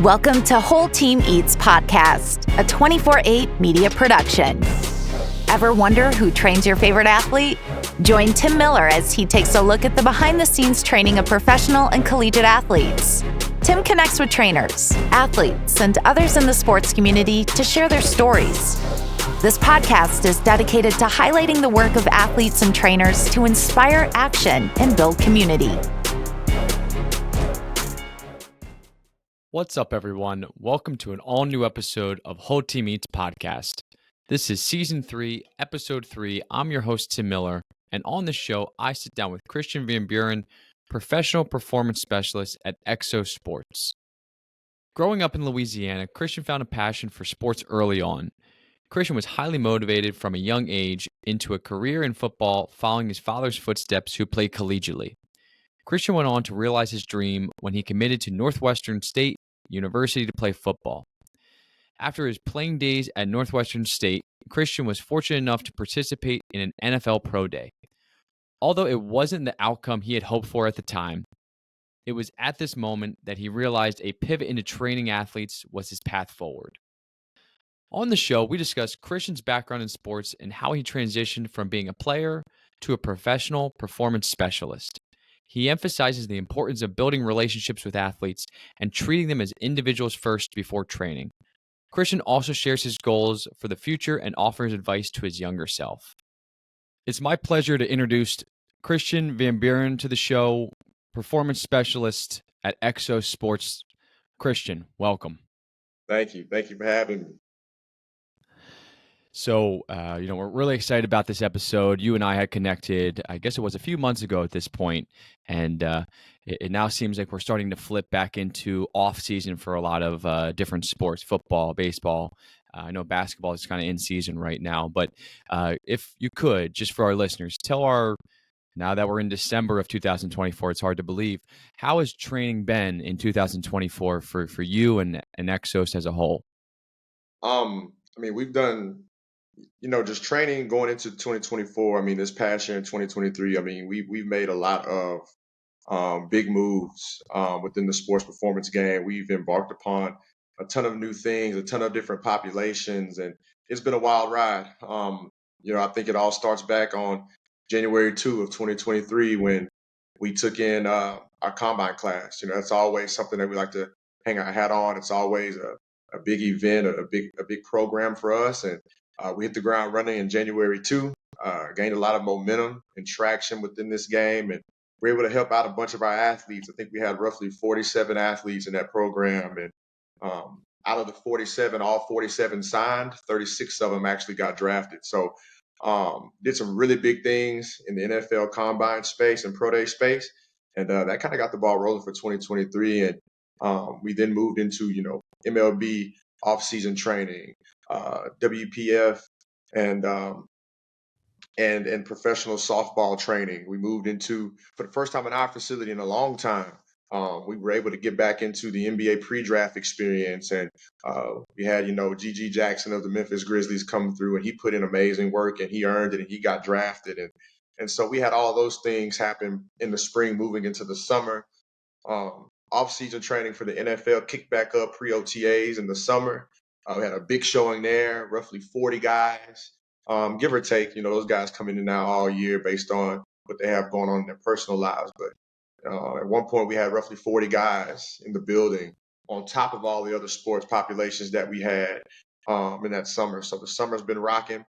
Welcome to Whole Team Eats Podcast, a 24/8 media production. Ever wonder who trains your favorite athlete? Join Tim Miller as he takes a look at the behind-the-scenes training of professional and collegiate athletes. Tim connects with trainers, athletes, and others in the sports community to share their stories. This podcast is dedicated to highlighting the work of athletes and trainers to inspire action and build community. What's up, everyone? Welcome to an all-new episode of Whole Team Eats Podcast. This is Season 3, Episode 3. I'm your host, Tim Miller, and on this show, I sit down with Christian Van Buren, professional performance specialist at Exos Sports. Growing up in Louisiana, Christian found a passion for sports early on. Christian was highly motivated from a young age into a career in football following his father's footsteps, who played collegiately. Christian went on to realize his dream when he committed to Northwestern State University to play football. After his playing days at Northwestern State, Christian was fortunate enough to participate in an NFL Pro Day. Although it wasn't the outcome he had hoped for at the time, it was at this moment that he realized a pivot into training athletes was his path forward. On the show, we discuss Christian's background in sports and how he transitioned from being a player to a professional performance specialist. He emphasizes the importance of building relationships with athletes and treating them as individuals first before training. Christian also shares his goals for the future and offers advice to his younger self. It's my pleasure to introduce Christian Van Buren to the show, performance specialist at Exos Sports. Christian, welcome. Thank you. Thank you for having me. So, we're really excited about this episode. You and I had connected, I guess it was a few months ago at this point, and it now seems like we're starting to flip back into off-season for a lot of different sports, football, baseball. I know basketball is kind of in season right now, but if you could, just for our listeners, now that we're in December of 2024, it's hard to believe, how has training been in 2024 for you and Exos as a whole? We've done just training going into 2024. This past year in 2023, we've made a lot of big moves within the sports performance game. We've embarked upon a ton of new things, a ton of different populations, and it's been a wild ride. I think it all starts back on January 2 of 2023 when we took in our combine class. That's always something that we like to hang our hat on. It's always a big event, a big program for us, and we hit the ground running in January 2, gained a lot of momentum and traction within this game, and we're able to help out a bunch of our athletes. I think we had roughly 47 athletes in that program, and out of the 47, all 47 signed, 36 of them actually got drafted. So did some really big things in the NFL combine space and pro day space, and that kind of got the ball rolling for 2023, and we then moved into, MLB off-season training, WPF, and professional softball training. We moved into, for the first time in our facility in a long time, we were able to get back into the NBA pre-draft experience, and we had, G.G. Jackson of the Memphis Grizzlies come through, and he put in amazing work, and he earned it, and he got drafted, and so we had all those things happen in the spring, moving into the summer. Off-season training for the NFL kicked back up pre-OTAs in the summer. We had a big showing there, roughly 40 guys, give or take. Those guys come in and out all year based on what they have going on in their personal lives. But at one point, we had roughly 40 guys in the building on top of all the other sports populations that we had in that summer. So the summer's been rocking.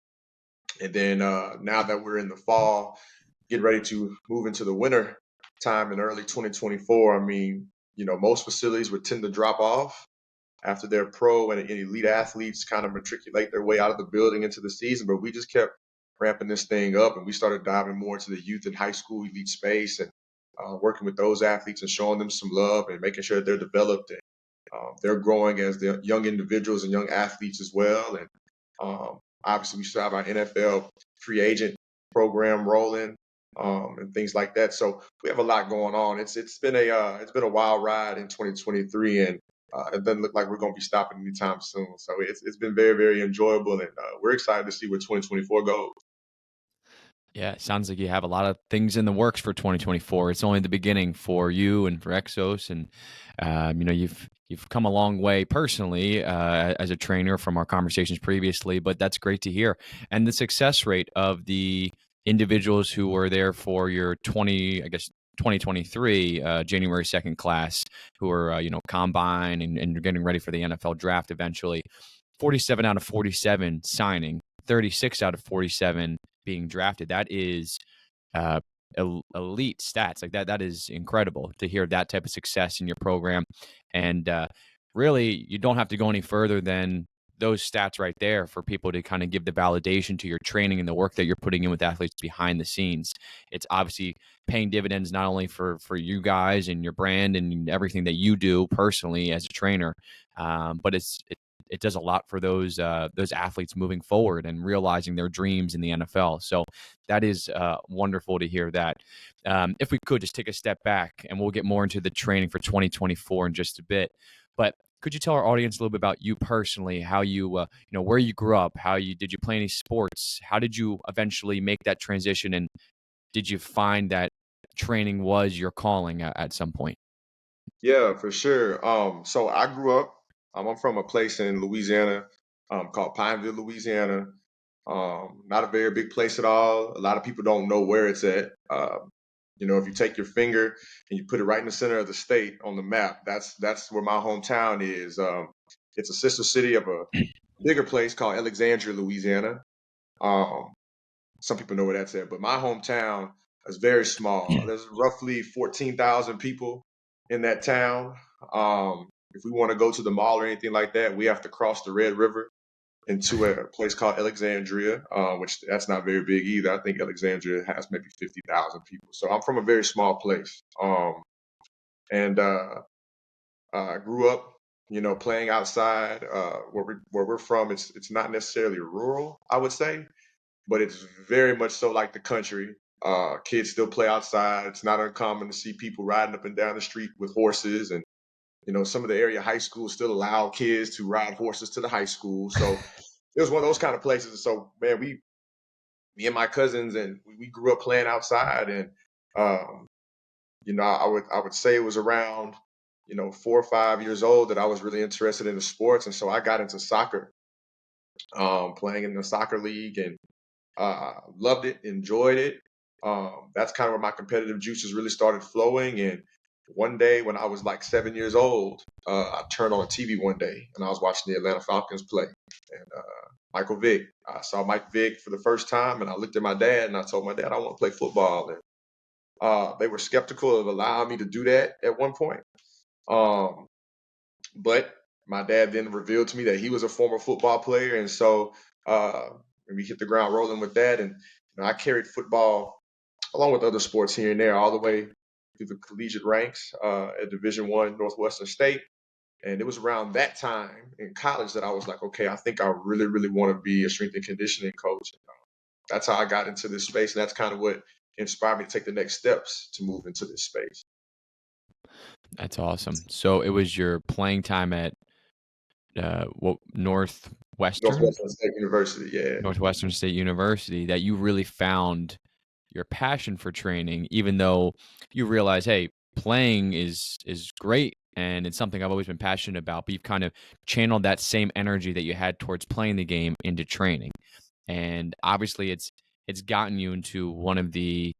And then now that we're in the fall, getting ready to move into the winter time in early 2024, most facilities would tend to drop off after their pro and elite athletes kind of matriculate their way out of the building into the season. But we just kept ramping this thing up, and we started diving more into the youth and high school elite space and working with those athletes and showing them some love and making sure that they're developed and they're growing as the young individuals and young athletes as well. And obviously, we still have our NFL free agent program rolling. And things like that. So we have a lot going on. It's been a wild ride in 2023, and it doesn't look like we're going to be stopping anytime soon. So it's been very, very enjoyable, and we're excited to see where 2024 goes. Yeah, it sounds like you have a lot of things in the works for 2024. It's only the beginning for you and for Exos, and you've come a long way personally as a trainer from our conversations previously. But that's great to hear, and the success rate of the individuals who were there for your 2023 January 2nd class, who are combine and you're getting ready for the NFL draft eventually. 47 out of 47 signing, 36 out of 47 being drafted. That is uh, elite stats. Like that is incredible to hear that type of success in your program. And really, you don't have to go any further than those stats right there for people to kind of give the validation to your training and the work that you're putting in with athletes behind the scenes. It's obviously paying dividends not only for you guys and your brand and everything that you do personally as a trainer, but it does a lot for those athletes moving forward and realizing their dreams in the NFL. So that is wonderful to hear that. If we could just take a step back, and we'll get more into the training for 2024 in just a bit. But could you tell our audience a little bit about you personally, how you where you grew up, did you play any sports, how did you eventually make that transition, and did you find that training was your calling at some point? Yeah, for sure. So I grew up. I'm from a place in Louisiana, called Pineville, Louisiana. Not a very big place at all. A lot of people don't know where it's at. If you take your finger and you put it right in the center of the state on the map, that's where my hometown is. It's a sister city of a bigger place called Alexandria, Louisiana. Um, some people know where that's at, but my hometown is very small. There's roughly 14,000 people in that town. If we want to go to the mall or anything like that, we have to cross the Red River into a place called Alexandria, which that's not very big either. I think Alexandria has maybe 50,000 people. So I'm from a very small place. And I grew up, playing outside. Where we're from, it's not necessarily rural, I would say, but it's very much so like the country. Kids still play outside. It's not uncommon to see people riding up and down the street with horses, and some of the area high schools still allow kids to ride horses to the high school. So it was one of those kind of places. So man, me and my cousins, and we grew up playing outside, and um, I would say it was around 4 or 5 years old that I was really interested in the sports, and so I got into soccer, playing in the soccer league, and loved it, enjoyed it. That's kind of where my competitive juices really started flowing. And one day when I was like 7 years old, I turned on TV one day and I was watching the Atlanta Falcons play. And Michael Vick, I saw Mike Vick for the first time, and I looked at my dad and I told my dad I want to play football. And they were skeptical of allowing me to do that at one point. Um, but my dad then revealed to me that he was a former football player, and so uh, we hit the ground rolling with that. And I carried football along with other sports here and there all the way through the collegiate ranks at Division I Northwestern State. And it was around that time in college that I was like, okay, I think I really, really want to be a strength and conditioning coach. And, that's how I got into this space, and that's kind of what inspired me to take the next steps to move into this space. That's awesome. So it was your playing time at Northwestern Northwestern State University, yeah. Northwestern State University that you really found your passion for training, even though you realize, hey, playing is great and it's something I've always been passionate about, but you've kind of channeled that same energy that you had towards playing the game into training. And obviously it's gotten you into one of the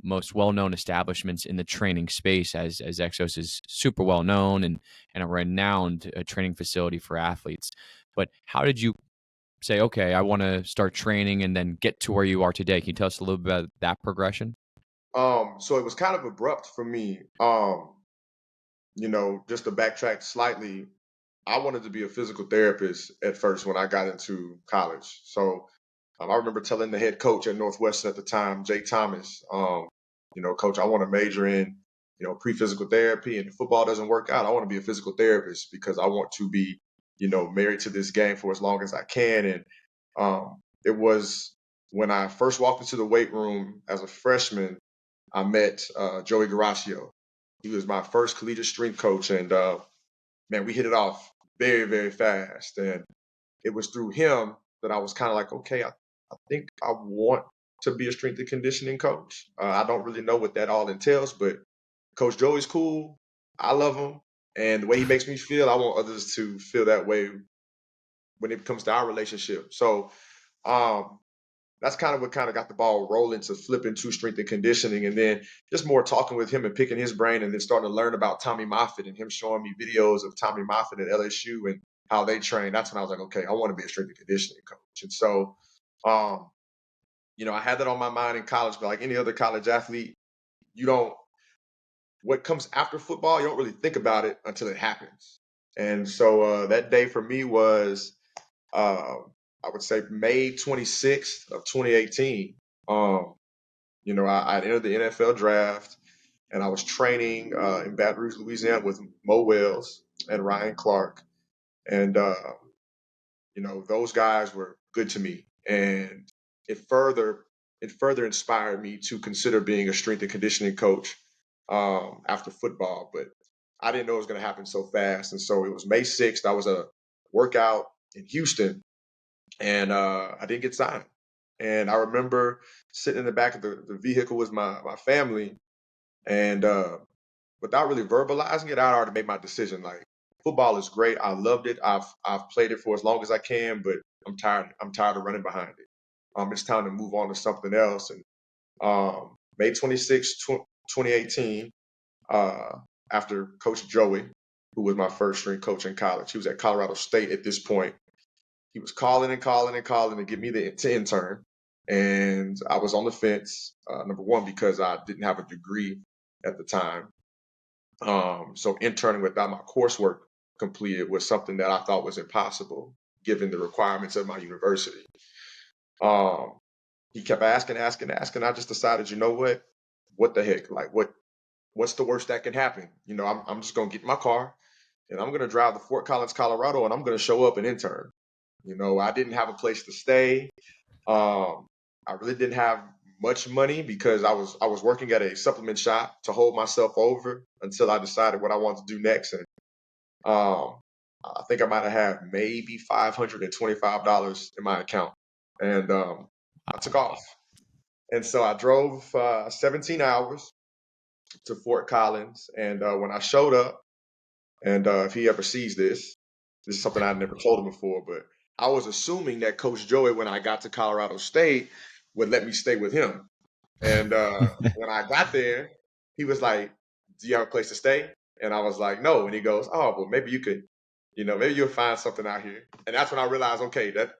most well-known establishments in the training space, as Exos is super well known and a renowned training facility for athletes. But how did you say, okay, I want to start training and then get to where you are today? Can you tell us a little bit about that progression? So it was kind of abrupt for me. Just to backtrack slightly, I wanted to be a physical therapist at first when I got into college. So I remember telling the head coach at Northwestern at the time, Jake Thomas, coach, I want to major in, pre-physical therapy, and if football doesn't work out, I want to be a physical therapist because I want to be, married to this game for as long as I can. And it was when I first walked into the weight room as a freshman, I met Joey Garaccio. He was my first collegiate strength coach, and man, we hit it off very, very fast. And it was through him that I was kind of like, okay, I think I want to be a strength and conditioning coach. I don't really know what that all entails, but Coach Joey's cool. I love him. And the way he makes me feel, I want others to feel that way when it comes to our relationship. So um, that's kind of what kind of got the ball rolling to flip into strength and conditioning. And then just more talking with him and picking his brain and then starting to learn about Tommy Moffitt and him showing me videos of Tommy Moffitt at LSU and how they train. That's when I was like, okay, I want to be a strength and conditioning coach. And so, I had that on my mind in college, but like any other college athlete, what comes after football, you don't really think about it until it happens. And so that day for me was, uh, I would say May 26th of 2018. I entered the NFL draft and I was training in Baton Rouge, Louisiana with Mo Wells and Ryan Clark. And, those guys were good to me. And it further inspired me to consider being a strength and conditioning coach after football. But I didn't know it was going to happen so fast. And so it was May 6th. I was at a workout in Houston and I didn't get signed. And I remember sitting in the back of the vehicle with my family and without really verbalizing it, I already made my decision. Like, football is great. I loved it. I've played it for as long as I can, but I'm tired. I'm tired of running behind it. It's time to move on to something else. And May 26, 2018, after Coach Joey, who was my first string coach in college, he was at Colorado State at this point. He was calling and calling and calling to get me to intern. And I was on the fence, number one, because I didn't have a degree at the time. So interning without my coursework completed was something that I thought was impossible, given the requirements of my university. He kept asking. I just decided, you know what the heck? Like, what's the worst that can happen? I'm just going to get in my car and I'm going to drive to Fort Collins, Colorado, and I'm going to show up and intern. I didn't have a place to stay. I really didn't have much money because I was working at a supplement shop to hold myself over until I decided what I wanted to do next. And I think I might have had maybe $525 in my account. And I took off. And so I drove 17 hours to Fort Collins. And when I showed up, and if he ever sees this is something I'd never told him before, but I was assuming that Coach Joey, when I got to Colorado State, would let me stay with him. And when I got there, he was like, do you have a place to stay? And I was like, no. And he goes, oh, well, maybe you could, maybe you'll find something out here. And that's when I realized, okay, that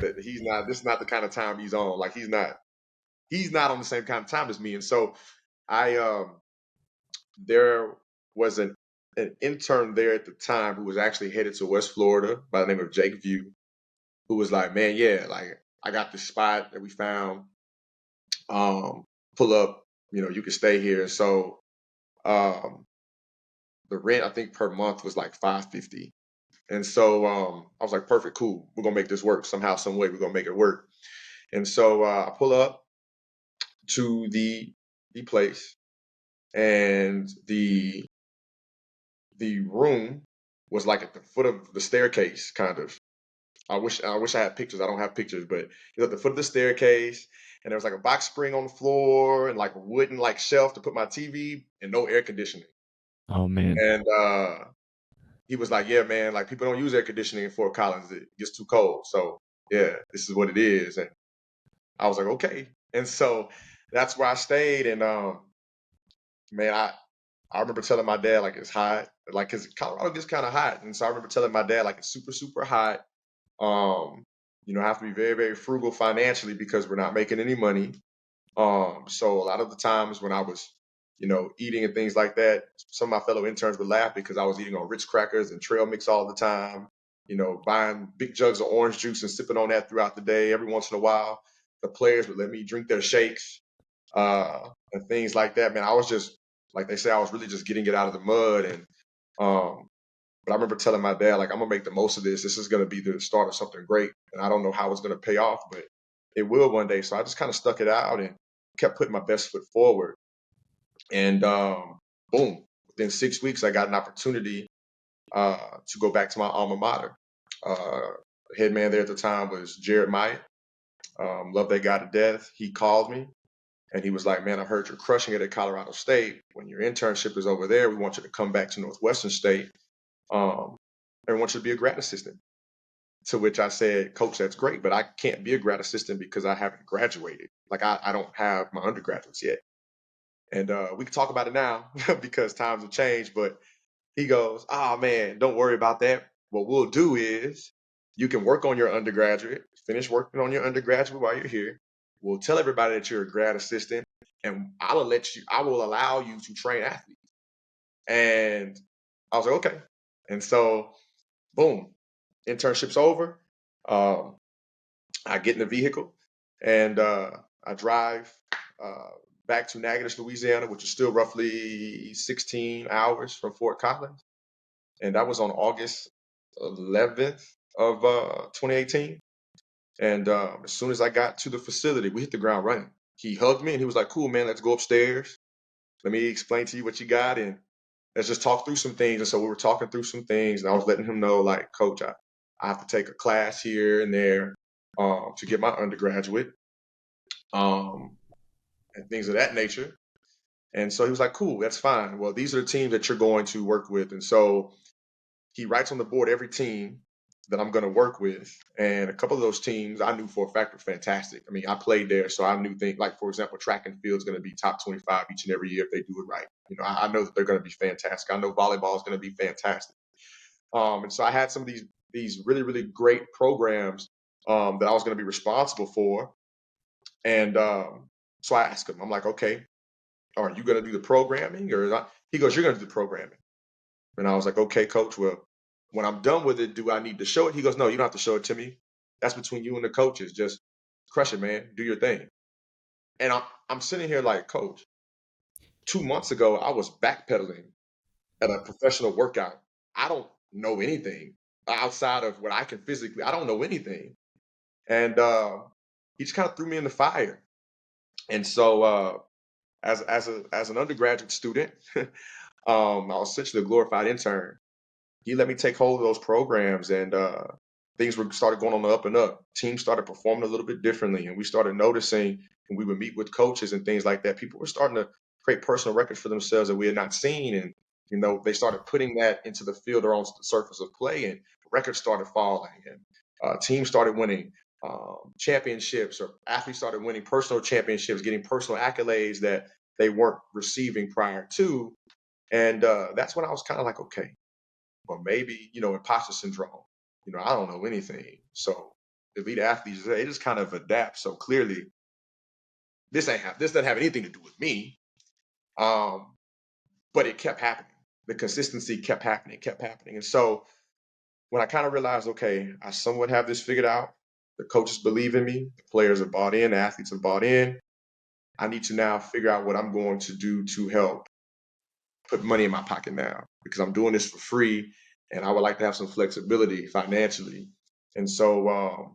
this is not the kind of time he's on. Like, he's not on the same kind of time as me. And so there was an intern there at the time who was actually headed to West Florida by the name of Jake View, who was like, man, yeah, like, I got this spot that we found. Pull up, you can stay here. So the rent, I think, per month was like $550. And so I was like, perfect, cool. We're gonna make this work somehow, some way. We're gonna make it work. And so I pull up to the place, and the room was like at the foot of the staircase, kind of. I wish I had pictures. I don't have pictures, but it was at the foot of the staircase, and there was like a box spring on the floor and like a wooden like shelf to put my TV and no air conditioning. Oh man. And he was like, yeah, man, like, people don't use air conditioning in Fort Collins. It gets too cold. So yeah, this is what it is. And I was like, okay. And so that's where I stayed. And man, I remember telling my dad, like, it's hot, like, cause Colorado gets kind of hot. And so I remember telling my dad, like, it's super, super hot. I have to be very, very frugal financially because we're not making any money. So a lot of the times when I was, eating and things like that, some of my fellow interns would laugh because I was eating on Ritz crackers and trail mix all the time, buying big jugs of orange juice and sipping on that throughout the day. Every once in a while, the players would let me drink their shakes, and things like that. Man, I was just, like they say, I was really just getting it out of the mud. And, but I remember telling my dad, like, I'm gonna make the most of this. This is gonna be the start of something great. And I don't know how it's gonna pay off, but it will one day. So I just kind of stuck it out and kept putting my best foot forward. And boom, within 6 weeks, I got an opportunity to go back to my alma mater. The head man there at the time was Jared Myatt. Love that guy to death. He called me and he was like, man, I heard you're crushing it at Colorado State. When your internship is over there, we want you to come back to Northwestern State. And we want you to be a grad assistant. To which I said, Coach, that's great, but I can't be a grad assistant because I haven't graduated. Like I don't have my undergraduates yet. And we can talk about it now because times have changed. But he goes, oh, man, don't worry about that. What we'll do is you can work on your undergraduate, finish working on your undergraduate while you're here. We'll tell everybody that you're a grad assistant, and I will allow you to train athletes. And I was like, okay. And so, boom, internship's over. I get in the vehicle and I drive back to Natchitoches, Louisiana, which is still roughly 16 hours from Fort Collins. And that was on August 11th of 2018. And as soon as I got to the facility, we hit the ground running. He hugged me and he was like, cool, man, let's go upstairs. Let me explain to you what you got and let's just talk through some things. And so we were talking through some things and I was letting him know, like, Coach, I have to take a class here and there to get my undergraduate and things of that nature. And so he was like, cool, that's fine. Well, these are the teams that you're going to work with. And so he writes on the board every team that I'm going to work with. And a couple of those teams I knew for a fact were fantastic. I mean, I played there, so I knew things like, for example, track and field is going to be top 25 each and every year if they do it right. You know, I know that they're going to be fantastic. I know volleyball is going to be fantastic. And so I had some of these really, really great programs that I was going to be responsible for. And so I asked him, I'm like, okay, are you going to do the programming or not? He goes, you're going to do the programming. And I was like, okay, Coach, well, when I'm done with it, do I need to show it? He goes, no, you don't have to show it to me. That's between you and the coaches. Just crush it, man. Do your thing. And I'm sitting here like, Coach, 2 months ago, I was backpedaling at a professional workout. I don't know anything outside of what I can physically. I don't know anything. And he just kind of threw me in the fire. And so as an undergraduate student, I was essentially a glorified intern. He let me take hold of those programs and things started going on the up and up. Teams started performing a little bit differently. And we started noticing when we would meet with coaches and things like that, people were starting to create personal records for themselves that we had not seen. And, you know, they started putting that into the field or on the surface of play and records started falling and teams started winning championships or athletes started winning personal championships, getting personal accolades that they weren't receiving prior to. And that's when I was kind of like, okay, or maybe, you know, imposter syndrome. You know, I don't know anything. So elite athletes, they just kind of adapt. So clearly, this doesn't have anything to do with me. But it kept happening. The consistency kept happening. And so when I kind of realized, okay, I somewhat have this figured out. The coaches believe in me. The players have bought in. The athletes have bought in. I need to now figure out what I'm going to do to help put money in my pocket now because I'm doing this for free. And I would like to have some flexibility financially. And so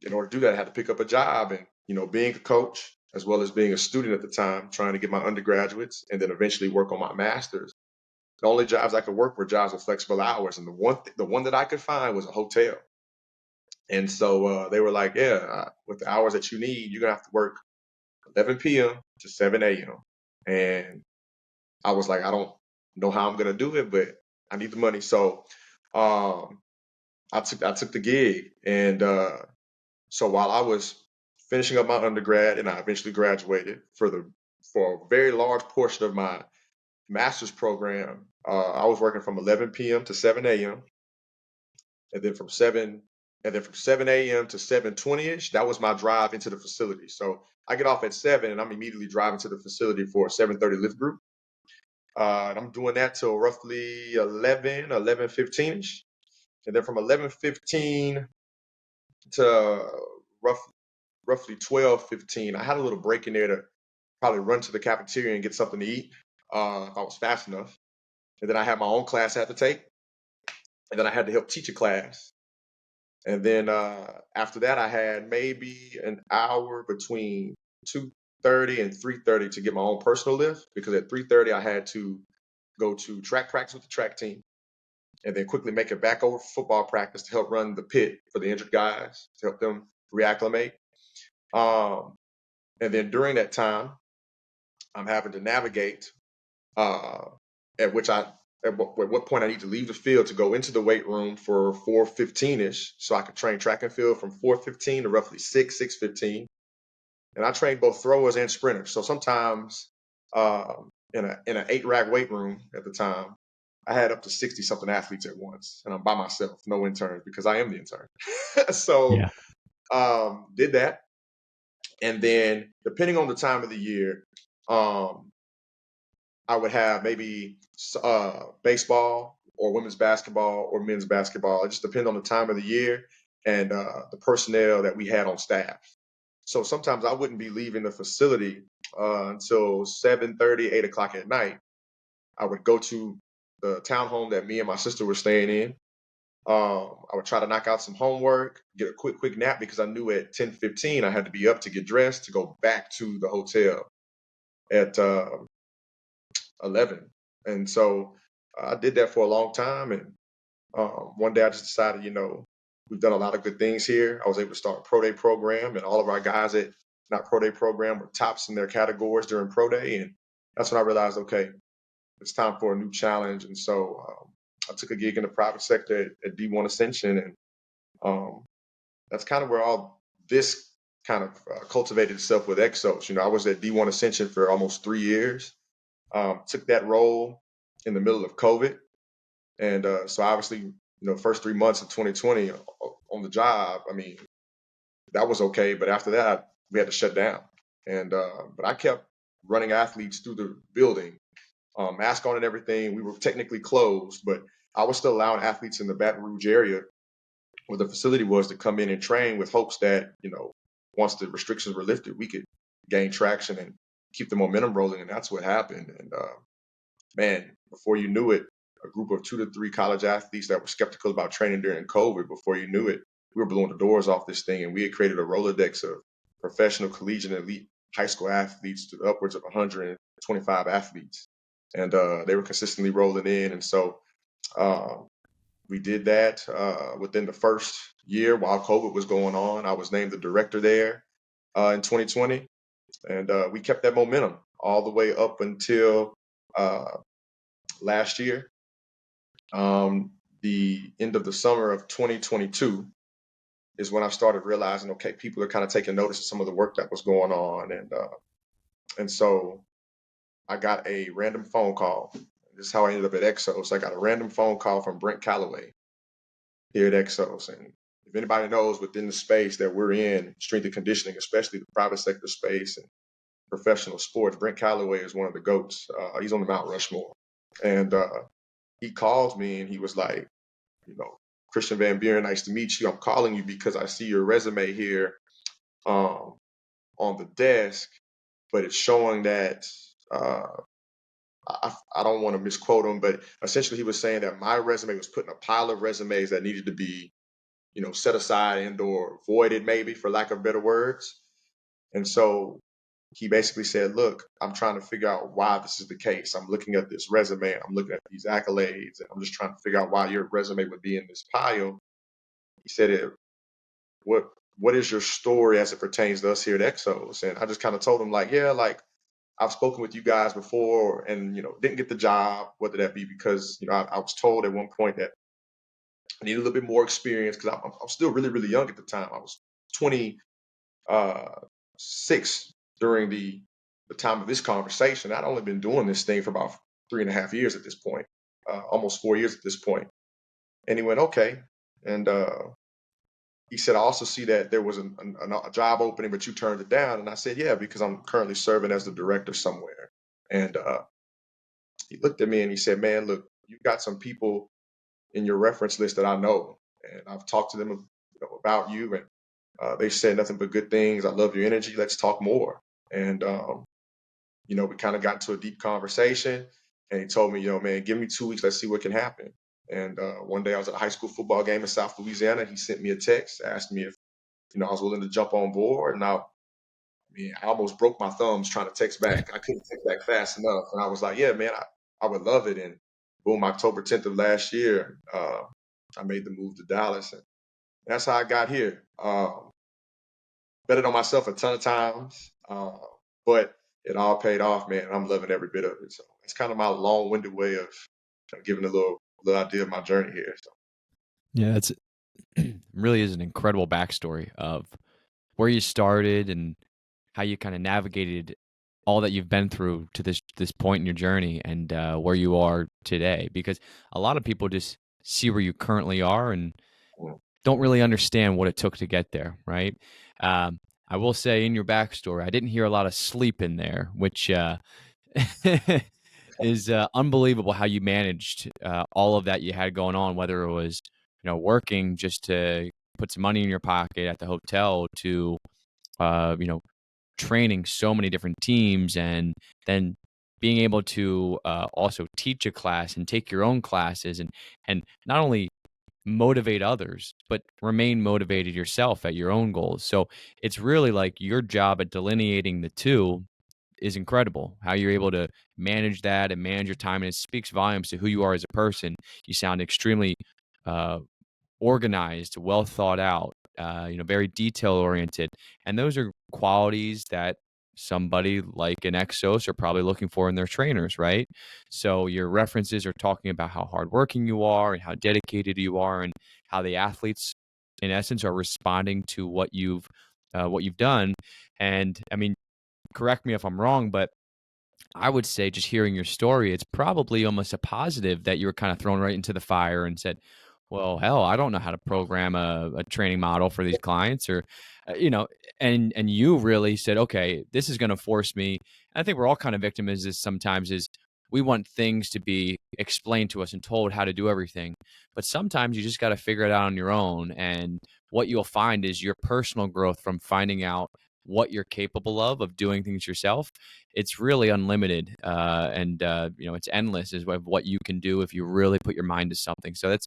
in order to do that, I had to pick up a job and, you know, being a coach as well as being a student at the time, trying to get my undergraduates and then eventually work on my master's. The only jobs I could work were jobs with flexible hours. And the one that I could find was a hotel. And so they were like, yeah, with the hours that you need, you're going to have to work 11 p.m. to 7 a.m. And I was like, I don't know how I'm going to do it, but I need the money. So I took the gig. And so while I was finishing up my undergrad and I eventually graduated for a very large portion of my master's program, I was working from 11 p.m. to 7 a.m. And then from 7 a.m. to 7:20ish, that was my drive into the facility. So I get off at 7 and I'm immediately driving to the facility for a 7:30 lift group. And I'm doing that till roughly 11:15ish. And then from 11:15 to roughly 12:15, I had a little break in there to probably run to the cafeteria and get something to eat if I was fast enough. And then I had my own class I had to take. And then I had to help teach a class. And then after that, I had maybe an hour between 2:30 and 3:30 to get my own personal lift because at 3:30 I had to go to track practice with the track team and then quickly make it back over for football practice to help run the pit for the injured guys, to help them reacclimate. And then during that time, I'm having to navigate uh, at which I at what point I need to leave the field to go into the weight room for 4:15ish, so I could train track and field from 4:15 to roughly 6:15. And I train both throwers and sprinters. So sometimes in an 8 rack weight room at the time, I had up to 60 something athletes at once, and I'm by myself, no interns because I am the intern. So Yeah. did that, and then depending on the time of the year, um, I would have maybe baseball or women's basketball or men's basketball. It just depends on the time of the year and the personnel that we had on staff. So sometimes I wouldn't be leaving the facility until 7:30, 8 o'clock at night. I would go to the townhome that me and my sister were staying in. I would try to knock out some homework, get a quick nap because I knew at 10:15 I had to be up to get dressed to go back to the hotel at 11. And so I did that for a long time. And one day I just decided, we've done a lot of good things here. I was able to start a pro day program, and all of our guys at not pro day program were tops in their categories during pro day. And that's when I realized, okay, it's time for a new challenge. And so I took a gig in the private sector at D1 Ascension. And that's kind of where all this kind of cultivated itself with Exos. I was at D1 Ascension for almost 3 years. Took that role in the middle of COVID. And so obviously, first 3 months of 2020 on the job, I mean, that was okay. But after that, we had to shut down. And but I kept running athletes through the building, mask on and everything. We were technically closed, but I was still allowing athletes in the Baton Rouge area where the facility was to come in and train with hopes that, once the restrictions were lifted, we could gain traction and keep the momentum rolling. And that's what happened. And man, before you knew it, a group of 2 to 3 college athletes that were skeptical about training during COVID, before you knew it, we were blowing the doors off this thing. And we had created a Rolodex of professional, collegiate, and elite high school athletes to upwards of 125 athletes. And they were consistently rolling in. And so we did that within the first year while COVID was going on. I was named the director there in 2020. And we kept that momentum all the way up until last year. The end of the summer of 2022 is when I started realizing, okay, people are kind of taking notice of some of the work that was going on. And so I got a random phone call. This is how I ended up at Exos. I got a random phone call from Brent Calloway here at Exos. And if anybody knows within the space that we're in, strength and conditioning, especially the private sector space and professional sports, Brent Calloway is one of the GOATs. He's on the Mount Rushmore. And he called me and he was like, Christian Van Buren, nice to meet you. I'm calling you because I see your resume here on the desk, but it's showing that I don't want to misquote him, but essentially he was saying that my resume was put in a pile of resumes that needed to be, set aside and or voided, maybe, for lack of better words. And so he basically said, look, I'm trying to figure out why this is the case. I'm looking at this resume, and I'm looking at these accolades, and I'm just trying to figure out why your resume would be in this pile. He said, what is your story as it pertains to us here at Exos? And I just kind of told him, like, yeah, like I've spoken with you guys before and, didn't get the job, whether that be because, I was told at one point that I needed a little bit more experience because I'm still really, really young at the time. I was 26 during the time of this conversation. I'd only been doing this thing for about 3.5 years at this point, almost 4 years at this point. And he went, okay. And he said, I also see that there was a job opening, but you turned it down. And I said, yeah, because I'm currently serving as the director somewhere. And he looked at me and he said, man, look, you've got some people in your reference list that I know. And I've talked to them about you. And they said nothing but good things. I love your energy. Let's talk more. And, we kind of got into a deep conversation. And he told me, man, give me 2 weeks. Let's see what can happen. And one day I was at a high school football game in South Louisiana. He sent me a text, asked me if, I was willing to jump on board. And I almost broke my thumbs trying to text back. I couldn't text back fast enough. And I was like, yeah, man, I would love it. And boom, October 10th of last year, I made the move to Dallas. And that's how I got here. Bet it on myself a ton of times, but it all paid off, man. I'm loving every bit of it. So it's kind of my long-winded way of kind of giving a little idea of my journey here. So. Yeah, it's really is an incredible backstory of where you started and how you kind of navigated all that you've been through to this point in your journey and where you are today. Because a lot of people just see where you currently are and Mm. don't really understand what it took to get there, right? I will say in your backstory, I didn't hear a lot of sleep in there, which is unbelievable how you managed all of that you had going on, whether it was working just to put some money in your pocket at the hotel to training so many different teams and then being able to also teach a class and take your own classes and not only motivate others, but remain motivated yourself at your own goals. So it's really like your job at delineating the two is incredible. How you're able to manage that and manage your time, and it speaks volumes to who you are as a person. You sound extremely uh, organized, well thought out, very detail oriented, and those are qualities that somebody like an Exos are probably looking for in their trainers, right? So your references are talking about how hardworking you are and how dedicated you are, and how the athletes, in essence, are responding to what you've done. And I mean, correct me if I'm wrong, but I would say just hearing your story, it's probably almost a positive that you were kind of thrown right into the fire and said, well, hell, I don't know how to program a training model for these clients or, you know, and you really said, okay, this is going to force me. And I think we're all kind of victims of this sometimes is we want things to be explained to us and told how to do everything. But sometimes you just got to figure it out on your own. And what you'll find is your personal growth from finding out what you're capable of doing things yourself. It's really unlimited, and it's endless is what you can do if you really put your mind to something. So it's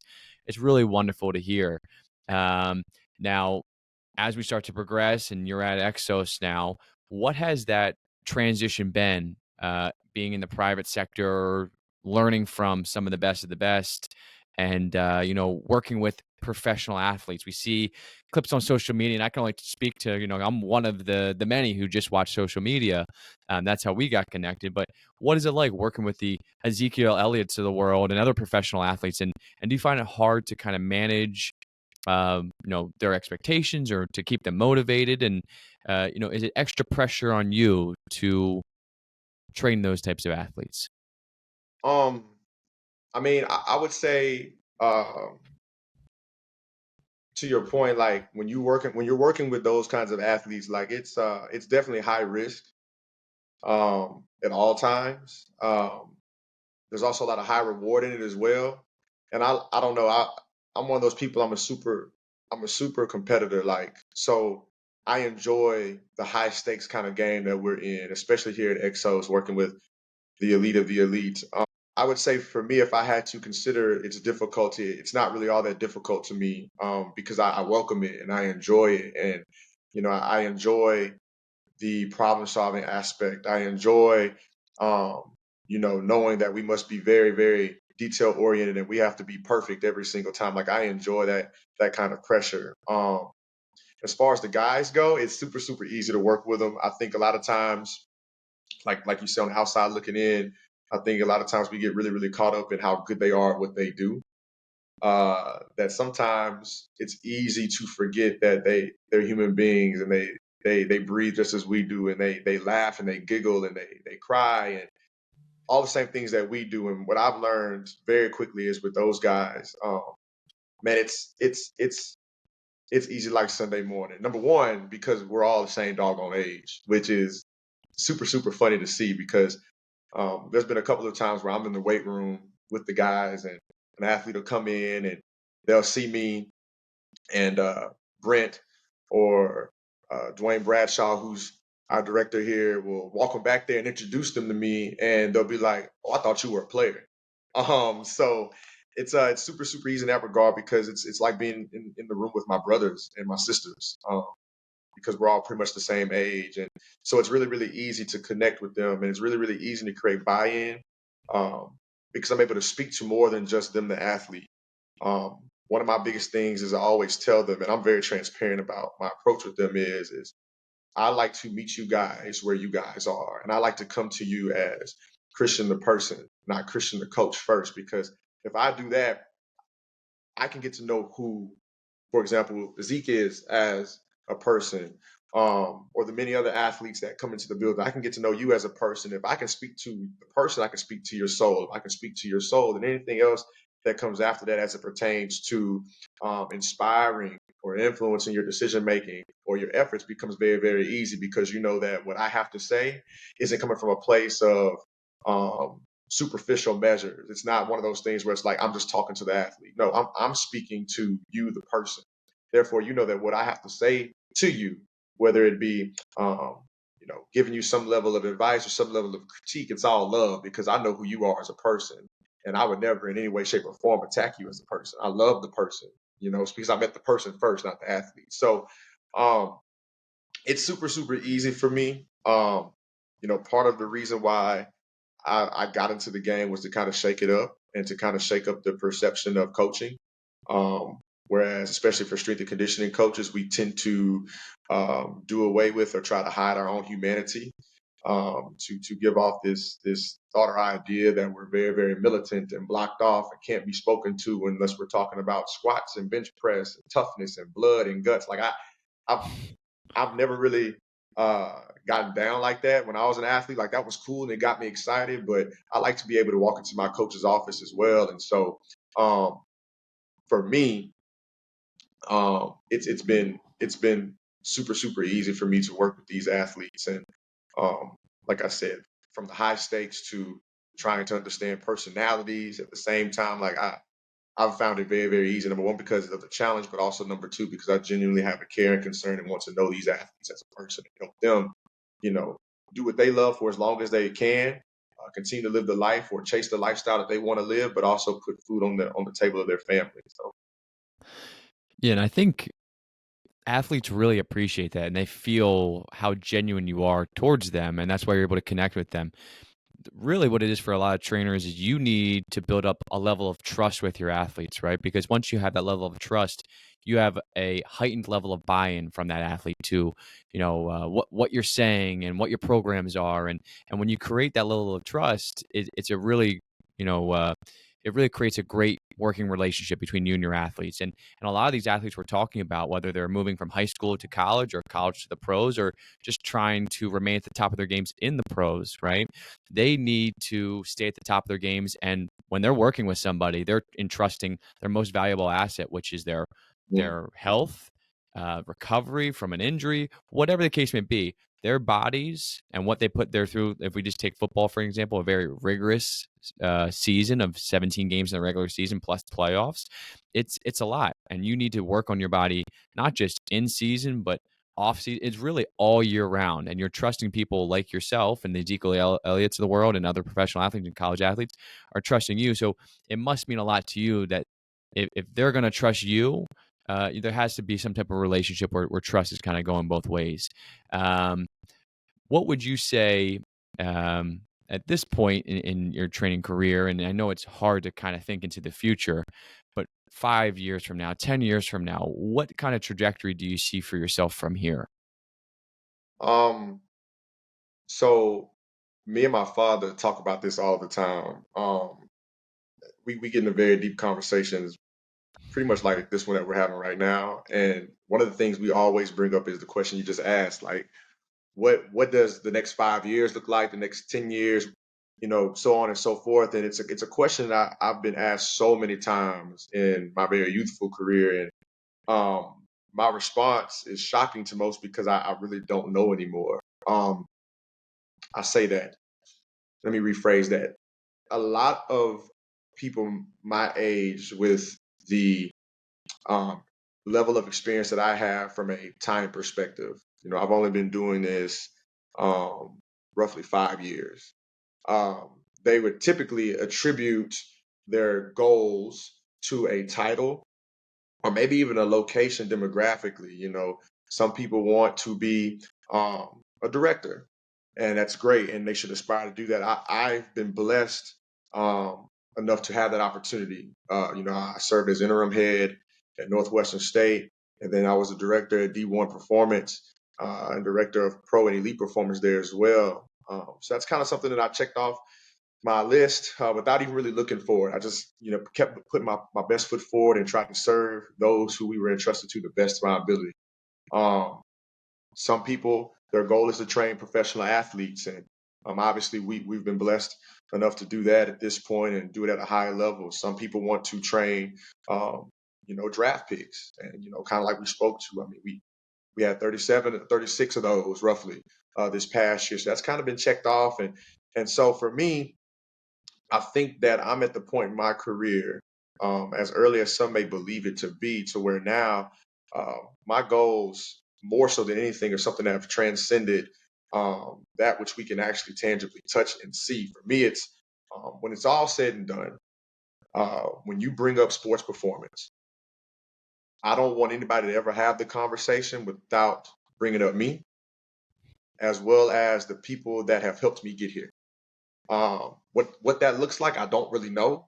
really wonderful to hear. Now, as we start to progress, and you're at Exos now, what has that transition been? Being in the private sector, learning from some of the best, and working with professional athletes. We see clips on social media, and I can only speak to I'm one of the many who just watch social media. That's how we got connected. But what is it like working with the Ezekiel Elliott's of the world and other professional athletes? And do you find it hard to kind of manage their expectations or to keep them motivated? And is it extra pressure on you to train those types of athletes? Um, I mean, I would say to your point, like when you're working with those kinds of athletes, like it's definitely high risk at all times. There's also a lot of high reward in it as well. And I don't know, I'm one of those people. I'm a super competitor. Like so, I enjoy the high stakes kind of game that we're in, especially here at Exos, working with the elite of the elite. I would say for me, if I had to consider its difficulty, it's not really all that difficult to me because I welcome it and I enjoy it. And, I enjoy the problem solving aspect. I enjoy, knowing that we must be very, very detail oriented and we have to be perfect every single time. Like I enjoy that kind of pressure. As far as the guys go, it's super, super easy to work with them. I think a lot of times, like you said, on the outside looking in, I think a lot of times we get really, really caught up in how good they are at what they do. That sometimes it's easy to forget that they're human beings and they breathe just as we do, and they laugh and they giggle and they cry and all the same things that we do. And what I've learned very quickly is with those guys, man, it's easy like Sunday morning. Number one, because we're all the same doggone age, which is super, super funny to see because there's been a couple of times where I'm in the weight room with the guys and an athlete will come in and they'll see me and Brent or Dwayne Bradshaw, who's our director here, will walk them back there and introduce them to me, and they'll be like, "Oh, I thought you were a player." So it's super super easy in that regard because it's like being in the room with my brothers and my sisters. Because we're all pretty much the same age. And so it's really, really easy to connect with them. And it's really, really easy to create buy-in because I'm able to speak to more than just them, the athlete. One of my biggest things is I always tell them, and I'm very transparent about my approach with them is I like to meet you guys where you guys are. And I like to come to you as Christian the person, not Christian the coach first, because if I do that, I can get to know who, for example, Zeke is as a person, or the many other athletes that come into the building. I can get to know you as a person. If I can speak to the person, I can speak to your soul. If I can speak to your soul, then anything else that comes after that as it pertains to inspiring or influencing your decision making or your efforts becomes very, very easy, because you know that what I have to say isn't coming from a place of um, superficial measures. It's not one of those things where it's like I'm just talking to the athlete. No, I'm speaking to you, the person. Therefore, you know that what I have to say to you, whether it be giving you some level of advice or some level of critique, it's all love, because I know who you are as a person, and I would never in any way, shape, or form attack you as a person. I love the person, it's because I met the person first, not the athlete. So um, it's super, super easy for me. Part of the reason why I got into the game was to kind of shake it up and to kind of shake up the perception of coaching. Whereas, especially for strength and conditioning coaches, we tend to do away with or try to hide our own humanity, to give off this thought or idea that we're very, very militant and blocked off and can't be spoken to unless we're talking about squats and bench press and toughness and blood and guts. Like I've I've never really gotten down like that. When I was an athlete, like that was cool and it got me excited. But I like to be able to walk into my coach's office as well. And so um, for me, it's been super, super easy for me to work with these athletes. And like I said, from the high stakes to trying to understand personalities at the same time, like I've found it very, very easy. Number one, because of the challenge, but also number two, because I genuinely have a care and concern and want to know these athletes as a person and help them, you know, do what they love for as long as they can, continue to live the life or chase the lifestyle that they want to live, but also put food on the table of their family. So, Yeah, and I think athletes really appreciate that and they feel how genuine you are towards them, and that's why you're able to connect with them. Really what it is for a lot of trainers is you need to build up a level of trust with your athletes, right? Because once you have that level of trust, you have a heightened level of buy-in from that athlete to, what you're saying and what your programs are, and when you create that level of trust, it's a really, you know, it really creates a great working relationship between you and your athletes. And a lot of these athletes we're talking about, whether they're moving from high school to college or college to the pros, or just trying to remain at the top of their games in the pros, right? They need to stay at the top of their games. And when they're working with somebody, they're entrusting their most valuable asset, which is mm, their health, recovery from an injury, whatever the case may be. Their bodies and what they put there through. If we just take football, for example, a very rigorous season of 17 games in the regular season plus playoffs, it's a lot, and you need to work on your body not just in season but off season. It's really all year round, and you're trusting people like yourself and the Ezekiel Elliott's of the world and other professional athletes and college athletes are trusting you. So it must mean a lot to you that if they're going to trust you, there has to be some type of relationship where trust is kind of going both ways. Um, what would you say at this point in your training career? And I know it's hard to kind of think into the future, but 5 years from now, 10 years from now, what kind of trajectory do you see for yourself from here? um, so me and my father talk about this all the time. We get into very deep conversations, pretty much like this one that we're having right now. And one of the things we always bring up is the question you just asked, like, what does the next 5 years look like, the next 10 years, so on and so forth. And it's a question that I've been asked so many times in my very youthful career. And my response is shocking to most because I really don't know anymore. I say that, let me rephrase that. A lot of people my age with the um, level of experience that I have from a time perspective, I've only been doing this um, roughly 5 years. They would typically attribute their goals to a title or maybe even a location demographically. Some people want to be a director, and that's great, and they should aspire to do that. I've been blessed um, enough to have that opportunity. I served as interim head at Northwestern State, and then I was a director at D1 Performance. and director of pro and elite performance there as well. So that's kind of something that I checked off my list without even really looking for it. I just, kept putting my best foot forward and tried to serve those who we were entrusted to the best of my ability. Um, some people, their goal is to train professional athletes, and obviously we've been blessed enough to do that at this point and do it at a high level. Some people want to train, draft picks, and kind of like we spoke to. I mean, we had 37, 36 of those roughly this past year, so that's kind of been checked off, and so for me, I think that I'm at the point in my career, as early as some may believe it to be, to where now my goals, more so than anything, are something that have transcended that which we can actually tangibly touch and see. For me, it's when it's all said and done, when you bring up sports performance, I don't want anybody to ever have the conversation without bringing up me, as well as the people that have helped me get here. What that looks like, I don't really know.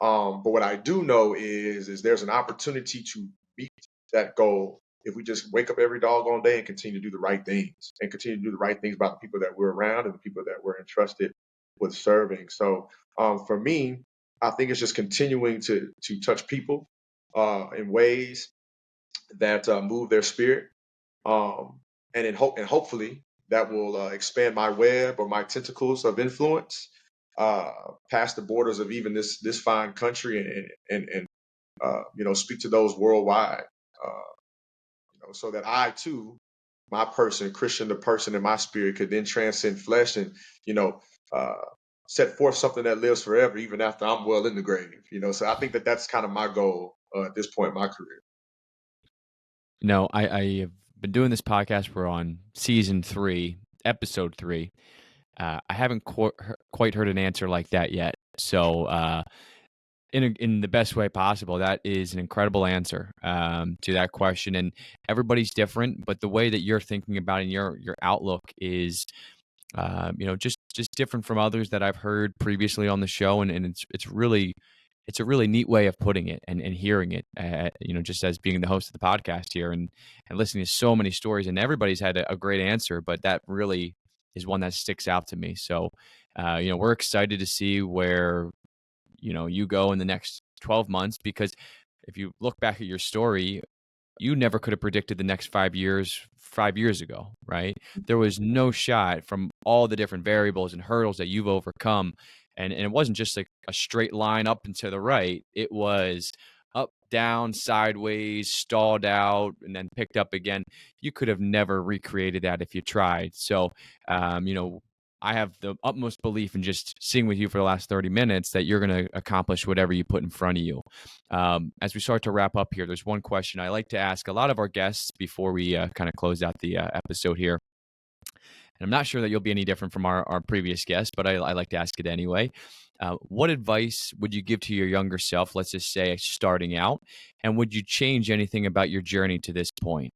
But what I do know is there's an opportunity to meet that goal if we just wake up every doggone day and continue to do the right things and continue to do the right things about the people that we're around and the people that we're entrusted with serving. So for me, I think it's just continuing to touch people in ways that move their spirit, and hopefully that will expand my web or my tentacles of influence past the borders of even this fine country, and speak to those worldwide, so that I too, my person, Christian, the person in my spirit, could then transcend flesh and you know uh, set forth something that lives forever, even after I'm well in the grave. So I think that that's kind of my goal at this point in my career. No, I have been doing this podcast. We're on season 3, episode 3. I haven't quite heard an answer like that yet. So, in the best way possible, that is an incredible answer to that question. And everybody's different, but the way that you're thinking about it and your outlook is, just different from others that I've heard previously on the show, and it's a really neat way of putting it and hearing it, just as being the host of the podcast here and listening to so many stories, and everybody's had a great answer, but that really is one that sticks out to me. So, we're excited to see where, you go in the next 12 months, because if you look back at your story, you never could have predicted the next 5 years ago, right? There was no shot from all the different variables and hurdles that you've overcome. And it wasn't just like a straight line up and to the right. It was up, down, sideways, stalled out, and then picked up again. You could have never recreated that if you tried. So, I have the utmost belief in just seeing with you for the last 30 minutes that you're going to accomplish whatever you put in front of you. As we start to wrap up here, there's one question I like to ask a lot of our guests before we kind of close out the episode here. And I'm not sure that you'll be any different from our previous guest, but I like to ask it anyway. What advice would you give to your younger self, let's just say starting out, and would you change anything about your journey to this point?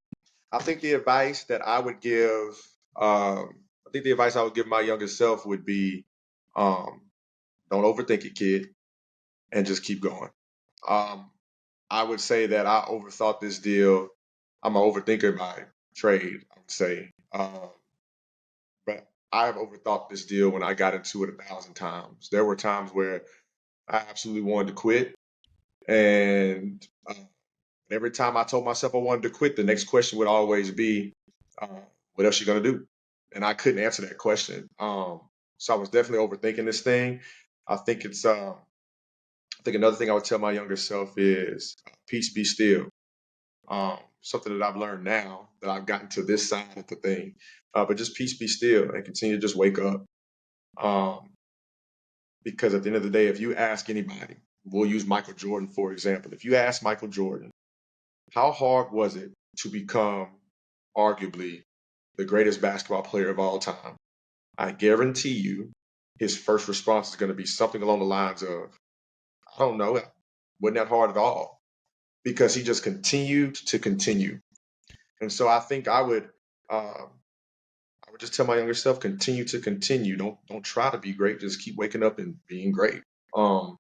I think the advice that I would give, I think the advice I would give my younger self would be, um, don't overthink it, kid, and just keep going. Um, I would say that I overthought this deal. I'm an overthinker by trade, I would say. But I've overthought this deal when I got into it 1,000 times. There were times where I absolutely wanted to quit. And every time I told myself I wanted to quit, the next question would always be, what else you going to do? And I couldn't answer that question. So I was definitely overthinking this thing. I think I think another thing I would tell my younger self is peace be still. Something that I've learned now that I've gotten to this side of the thing. But just peace be still and continue to just wake up. Um, because at the end of the day, if you ask anybody, we'll use Michael Jordan, for example. If you ask Michael Jordan, how hard was it to become arguably the greatest basketball player of all time? I guarantee you his first response is going to be something along the lines of, I don't know, it wasn't that hard at all, because he just continued to continue. And so I think I would just tell my younger self, continue to continue. Don't try to be great. Just keep waking up and being great. Um,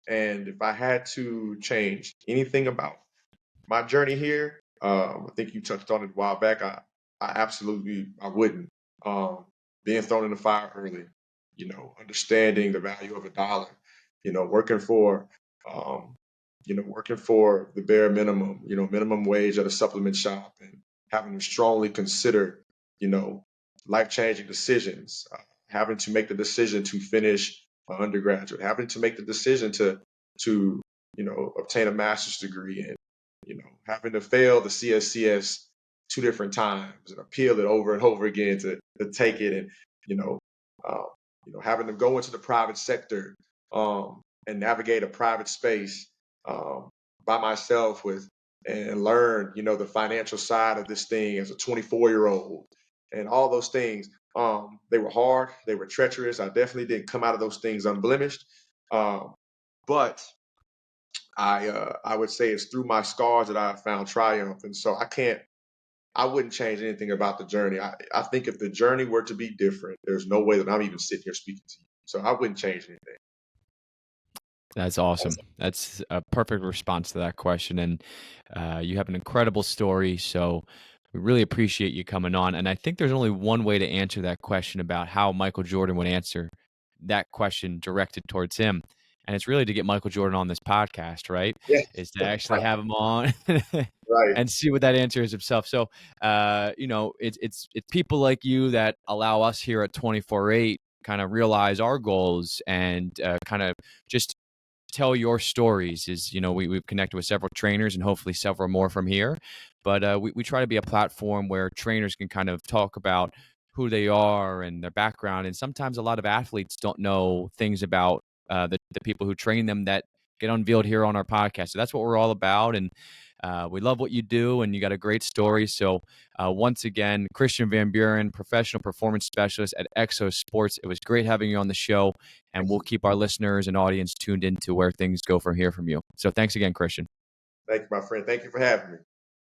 and if I had to change anything about my journey here, I think you touched on it a while back. I wouldn't. Being thrown in the fire early, understanding the value of a dollar, working for, um, working for the bare minimum, minimum wage at a supplement shop, and having to strongly consider, you know, life-changing decisions, having to make the decision to finish an undergraduate, having to make the decision to obtain a master's degree, and having to fail the CSCS two different times and appeal it over and over again to take it, and you know, uh, having to go into the private sector, and navigate a private space, um, by myself with and learn, the financial side of this thing as a 24-year-old, and all those things. They were hard, they were treacherous. I definitely didn't come out of those things unblemished, um, but I would say it's through my scars that I found triumph, and so I wouldn't change anything about the journey. I think if the journey were to be different, there's no way that I'm even sitting here speaking to you. So I wouldn't change anything. That's awesome. That's a perfect response to that question. And you have an incredible story. So we really appreciate you coming on. And I think there's only one way to answer that question about how Michael Jordan would answer that question directed towards him. And it's really to get Michael Jordan on this podcast, right? Yes. Is to actually have him on Right. and see what that answer is himself. So, it's people like you that allow us here at 24/8 kind of realize our goals and kind of just tell your stories. Is we've connected with several trainers and hopefully several more from here, but we try to be a platform where trainers can kind of talk about who they are and their background, and sometimes a lot of athletes don't know things about the people who train them that get unveiled here on our podcast. So that's what we're all about, and we love what you do, and you got a great story. So once again, Christian Van Buren, professional performance specialist at Exos Sports. It was great having you on the show, and we'll keep our listeners and audience tuned into where things go from here from you. So thanks again, Christian. Thank you, my friend. Thank you for having me.